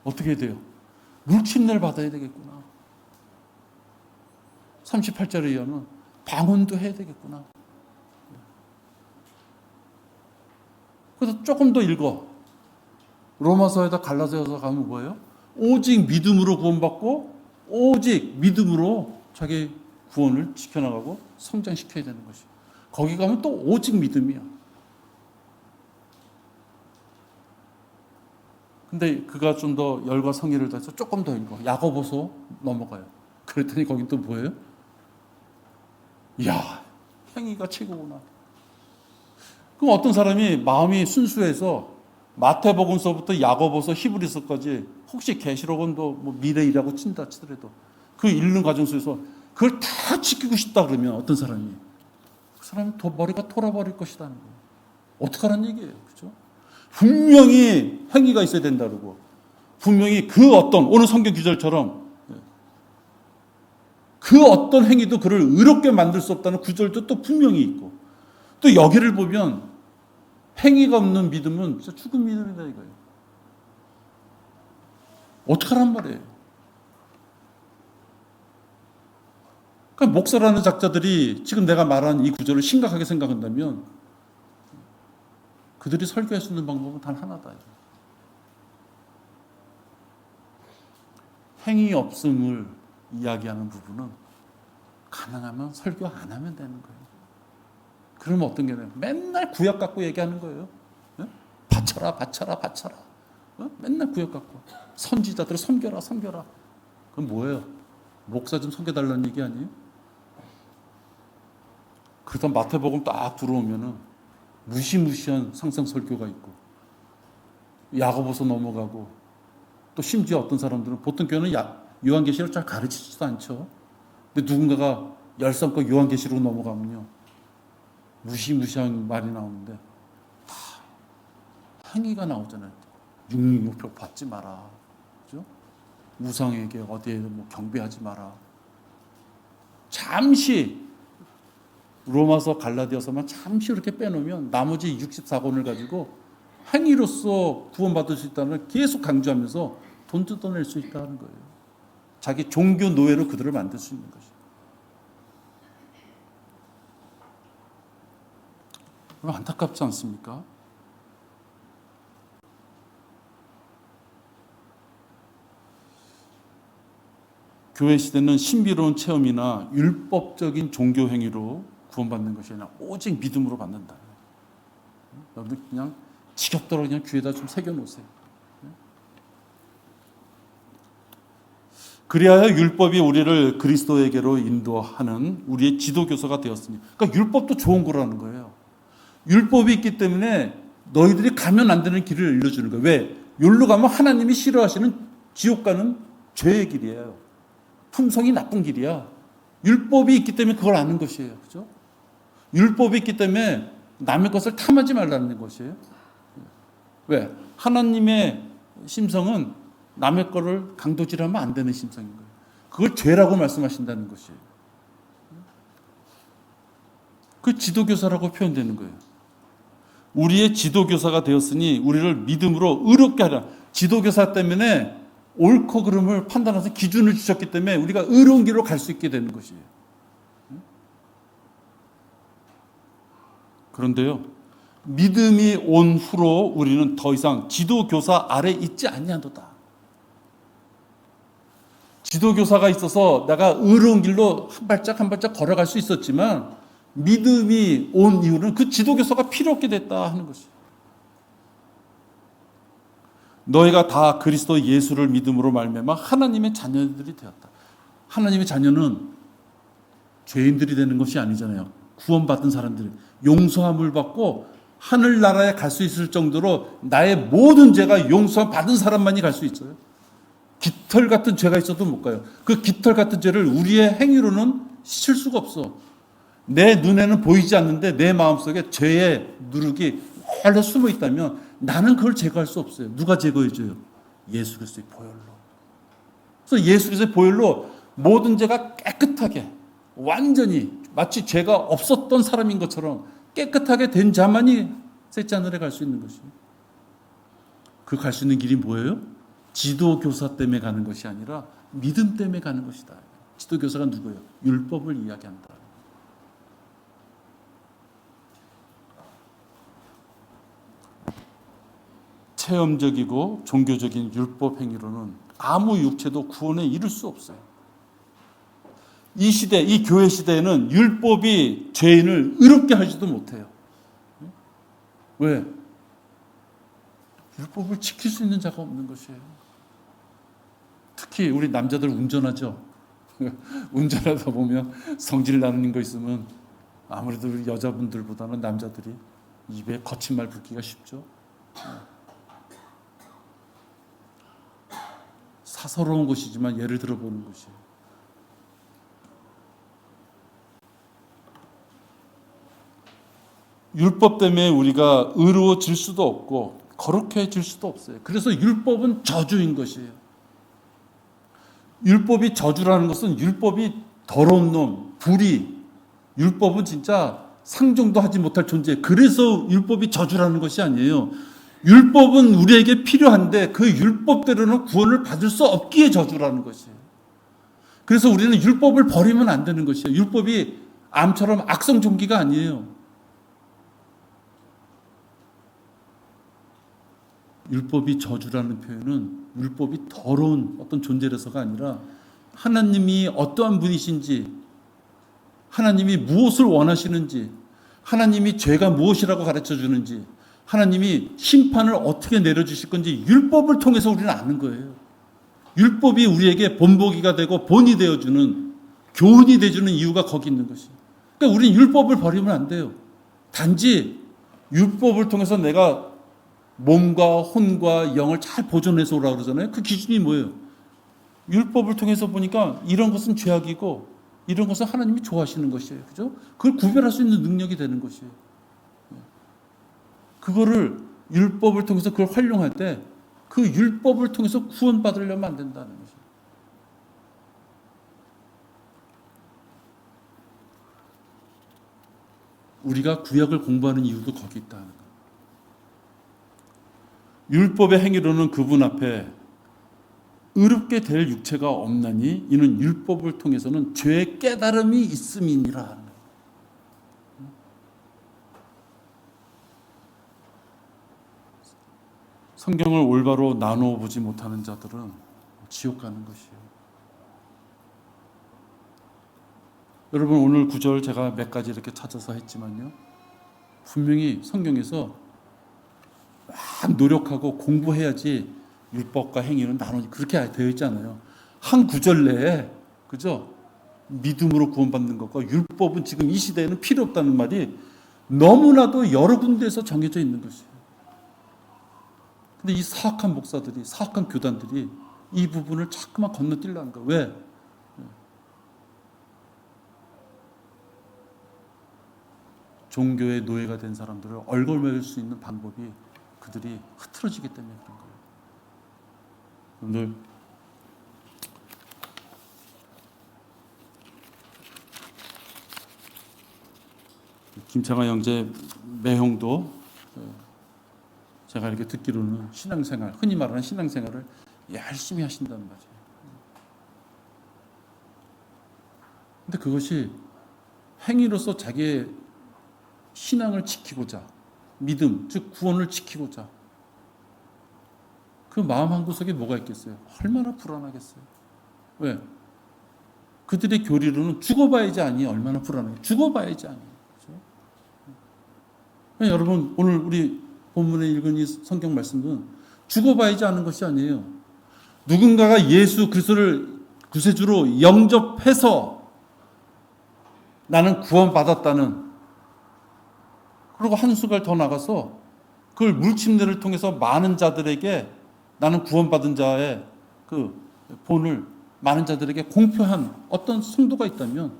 어떻게 해야 돼요? 물침례를 받아야 되겠구나. 38절에 의하면 방언도 해야 되겠구나. 그래서 조금 더 읽어. 로마서에다 갈라디아서 가면 뭐예요? 오직 믿음으로 구원받고 오직 믿음으로 자기 구원을 지켜나가고 성장시켜야 되는 것이. 거기 가면 또 오직 믿음이야. 근데 그가 좀 더 열과 성의를 다해서 조금 더 읽어. 야고보서 넘어가요. 그랬더니 거긴 또 뭐예요? 이야, 행위가 최고구나. 그럼 어떤 사람이 마음이 순수해서 마태복음서부터 야고보서 히브리서까지 혹시 계시록은 뭐 미래이라고 친다 치더라도 그 읽는 과정 속에서 그걸 다 지키고 싶다 그러면 어떤 사람이 그 사람은 머리가 돌아버릴 것이라는 거예요. 어떡하라는 얘기예요. 그렇죠? 분명히 행위가 있어야 된다 그러고 분명히 그 어떤 오늘 성경 구절처럼 그 어떤 행위도 그를 의롭게 만들 수 없다는 구절도 또 분명히 있고 또 여기를 보면 행위가 없는 믿음은 진짜 죽은 믿음이다 이거예요. 어떡하란 말이에요. 그러니까 목사라는 작자들이 지금 내가 말한 이 구절을 심각하게 생각한다면 그들이 설교할 수 있는 방법은 단 하나다. 행위 없음을 이야기하는 부분은 가능하면 설교 안 하면 되는 거예요. 그러면 어떤 게 맨날 구약 갖고 얘기하는 거예요. 바쳐라 바쳐라 바쳐라. 맨날 구약 갖고 선지자들을 섬겨라 섬겨라. 그럼 뭐예요? 목사 좀 섬겨달라는 얘기 아니에요? 그러다 마태복음 딱 들어오면은 무시무시한 상상 설교가 있고 야고보서 넘어가고 또 심지어 어떤 사람들은 보통 교회는 요한계시록을 잘 가르치지도 않죠. 근데 누군가가 열성껏 요한계시록 넘어가면요 무시무시한 말이 나오는데 다 행위가 나오잖아요. 666표 받지 마라. 그죠? 우상에게 어디에 뭐 경배하지 마라. 잠시 로마서 갈라디아서만 잠시 이렇게 빼놓으면 나머지 64권을 가지고 행위로서 구원받을 수 있다는 걸 계속 강조하면서 돈 뜯어낼 수 있다는 거예요. 자기 종교 노예로 그들을 만들 수 있는 것이죠. 그럼 안타깝지 않습니까? 교회 시대는 신비로운 체험이나 율법적인 종교 행위로 구원받는 것이 아니라 오직 믿음으로 받는다. 여러분들 그냥 지겹도록 그냥 귀에다 좀 새겨놓으세요. 그리하여 율법이 우리를 그리스도에게로 인도하는 우리의 지도교사가 되었으니, 그러니까 율법도 좋은 거라는 거예요. 율법이 있기 때문에 너희들이 가면 안 되는 길을 알려주는 거예요. 왜? 율로 가면 하나님이 싫어하시는 지옥 가는 죄의 길이에요. 품성이 나쁜 길이야. 율법이 있기 때문에 그걸 아는 것이에요. 그죠? 율법이 있기 때문에 남의 것을 탐하지 말라는 것이에요. 왜? 하나님의 심성은 남의 거를 강도질하면 안 되는 심성인 거예요. 그걸 죄라고 말씀하신다는 것이에요. 그 지도교사라고 표현되는 거예요. 우리의 지도교사가 되었으니 우리를 믿음으로 의롭게 하라. 지도교사 때문에 옳고 그름을 판단해서 기준을 주셨기 때문에 우리가 의로운 길로 갈 수 있게 되는 것이에요. 그런데요, 믿음이 온 후로 우리는 더 이상 지도교사 아래 있지 아니하도다. 지도교사가 있어서 내가 의로운 길로 한 발짝 한 발짝 걸어갈 수 있었지만 믿음이 온 이유는 그 지도교사가 필요 없게 됐다 하는 것이에요. 너희가 다 그리스도 예수를 믿음으로 말미암아 하나님의 자녀들이 되었다. 하나님의 자녀는 죄인들이 되는 것이 아니잖아요. 구원받은 사람들이 용서함을 받고 하늘나라에 갈 수 있을 정도로 나의 모든 죄가 용서 받은 사람만이 갈 수 있어요. 깃털 같은 죄가 있어도 못 가요. 그 깃털 같은 죄를 우리의 행위로는 씻을 수가 없어. 내 눈에는 보이지 않는데 내 마음속에 죄의 누룩이 원래 숨어 있다면 나는 그걸 제거할 수 없어요. 누가 제거해줘요? 예수 그리스도의 보혈로. 그래서 예수 그리스도의 보혈로 모든 죄가 깨끗하게 완전히 마치 죄가 없었던 사람인 것처럼 깨끗하게 된 자만이 셋째 하늘에 갈 수 있는 것이에요. 그 갈 수 있는 길이 뭐예요? 지도교사 때문에 가는 것이 아니라 믿음 때문에 가는 것이다. 지도교사가 누구예요? 율법을 이야기한다. 체험적이고 종교적인 율법 행위로는 아무 육체도 구원에 이를 수 없어요. 이 시대, 이 교회 시대에는 율법이 죄인을 의롭게 하지도 못해요. 왜? 율법을 지킬 수 있는 자가 없는 것이에요. 특히 우리 남자들 운전하죠. 운전하다 보면 성질 나는 거 있으면 아무래도 우리 여자분들보다는 남자들이 입에 거친 말 붙기가 쉽죠. 사서로운 것이지만 예를 들어보는 것이에요. 율법 때문에 우리가 의로워질 수도 없고 거룩해질 수도 없어요. 그래서 율법은 저주인 것이에요. 율법이 저주라는 것은 율법이 더러운 놈, 불의, 율법은 진짜 상종도 하지 못할 존재. 그래서 율법이 저주라는 것이 아니에요. 율법은 우리에게 필요한데 그 율법대로는 구원을 받을 수 없기에 저주라는 것이에요. 그래서 우리는 율법을 버리면 안 되는 것이에요. 율법이 암처럼 악성 종기가 아니에요. 율법이 저주라는 표현은 율법이 더러운 어떤 존재라서가 아니라 하나님이 어떠한 분이신지, 하나님이 무엇을 원하시는지, 하나님이 죄가 무엇이라고 가르쳐 주는지, 하나님이 심판을 어떻게 내려주실 건지 율법을 통해서 우리는 아는 거예요. 율법이 우리에게 본보기가 되고 본이 되어주는, 교훈이 되어주는 이유가 거기 있는 것이에요. 그러니까 우리는 율법을 버리면 안 돼요. 단지 율법을 통해서 내가 몸과 혼과 영을 잘 보존해서 오라고 그러잖아요. 그 기준이 뭐예요? 율법을 통해서 보니까 이런 것은 죄악이고 이런 것은 하나님이 좋아하시는 것이에요. 그죠? 그걸 구별할 수 있는 능력이 되는 것이에요. 그거를 율법을 통해서 그걸 활용할 때 그 율법을 통해서 구원받으려면 안 된다는 것이에요. 우리가 구약을 공부하는 이유도 거기 있다는 거예요. 율법의 행위로는 그분 앞에 의롭게 될 육체가 없나니 이는 율법을 통해서는 죄의 깨달음이 있음이니라 하는 거예요. 성경을 올바로 나누어 보지 못하는 자들은 지옥 가는 것이에요. 여러분 오늘 구절 제가 몇 가지 이렇게 찾아서 했지만요. 분명히 성경에서 막 노력하고 공부해야지 율법과 행위는 나누지 그렇게 되어 있잖아요. 한 구절 내에 그죠? 믿음으로 구원받는 것과 율법은 지금 이 시대에는 필요 없다는 말이 너무나도 여러 군데에서 정해져 있는 것이에요. 근데 이 사악한 목사들이, 사악한 교단들이 이 부분을 자꾸만 건너뛰려는 거예요. 왜? 종교의 노예가 된 사람들을 얼걸매일 수 있는 방법이 그들이 흐트러지기 때문에 그런 거예요. 오늘 김창하 형제 매형도 제가 이렇게 듣기로는 신앙생활, 흔히 말하는 신앙생활을 열심히 하신다는 말이에요. 근데 그것이 행위로서 자기의 신앙을 지키고자, 믿음, 즉 구원을 지키고자 그 마음 한구석에 뭐가 있겠어요? 얼마나 불안하겠어요. 왜? 그들의 교리로는 죽어봐야지 아니 얼마나 불안해요. 죽어봐야지 아니. 그렇죠? 여러분 오늘 우리 본문에 읽은 이 성경 말씀은 죽어봐야지 아는 것이 아니에요. 누군가가 예수 그리스도를 구세주로 영접해서 나는 구원받았다는, 그리고 한 수갈 더 나가서 그걸 물침례를 통해서 많은 자들에게 나는 구원받은 자의 그 본을 많은 자들에게 공표한 어떤 성도가 있다면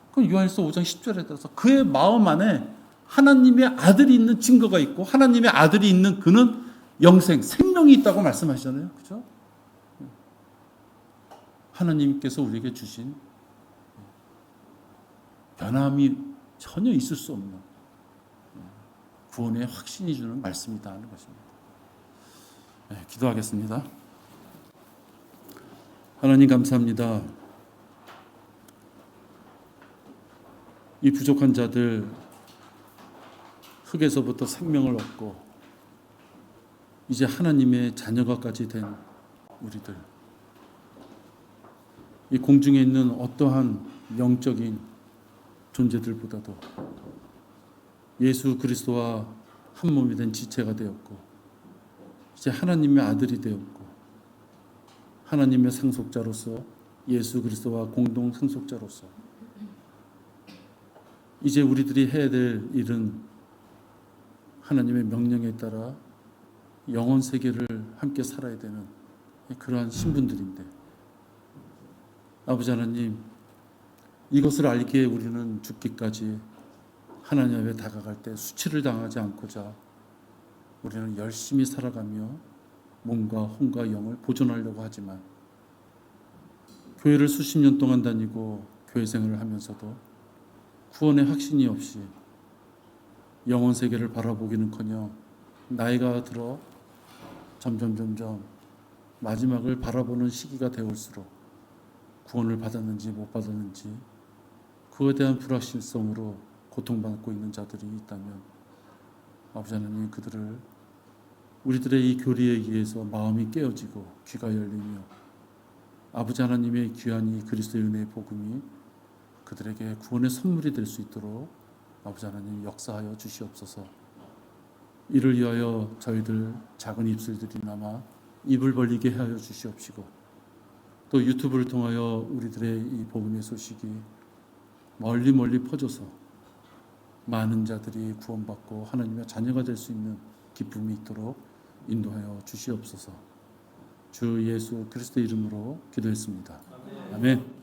그건 요한일서 5장 10절에 따라서 그의 마음 안에 하나님의 아들이 있는 증거가 있고 하나님의 아들이 있는 그는 영생, 생명이 있다고 말씀하시잖아요. 그렇죠? 하나님께서 우리에게 주신 변함이 전혀 있을 수 없는 구원의 확신이 주는 말씀이다 하는 것입니다. 네, 기도하겠습니다. 하나님 감사합니다. 이 부족한 자들, 흙에서부터 생명을 얻고 이제 하나님의 자녀가까지 된 우리들, 이 공중에 있는 어떠한 영적인 존재들보다도 예수 그리스도와 한 몸이 된 지체가 되었고 이제 하나님의 아들이 되었고 하나님의 상속자로서 예수 그리스도와 공동 상속자로서 이제 우리들이 해야 될 일은 하나님의 명령에 따라 영원 세계를 함께 살아야 되는 그러한 신분들인데, 아버지 하나님, 이것을 알기에 우리는 죽기까지 하나님 앞에 다가갈 때 수치를 당하지 않고자 우리는 열심히 살아가며 몸과 혼과 영을 보존하려고 하지만, 교회를 수십 년 동안 다니고 교회 생활을 하면서도 구원의 확신이 없이 영원 세계를 바라보기는커녕 나이가 들어 점점 마지막을 바라보는 시기가 되올수록 구원을 받았는지 못 받았는지 그에 대한 불확실성으로 고통받고 있는 자들이 있다면, 아버지 하나님, 그들을 우리들의 이 교리에 의해서 마음이 깨어지고 귀가 열리며 아버지 하나님의 귀한 이 그리스도의 은혜의 복음이 그들에게 구원의 선물이 될 수 있도록 아버지 하나님 역사하여 주시옵소서. 이를 위하여 저희들 작은 입술들이나마 입을 벌리게 하여 주시옵시고, 또 유튜브를 통하여 우리들의 이 복음의 소식이 멀리 퍼져서 많은 자들이 구원받고 하나님의 자녀가 될 수 있는 기쁨이 있도록 인도하여 주시옵소서. 주 예수 그리스도 이름으로 기도했습니다. 아멘.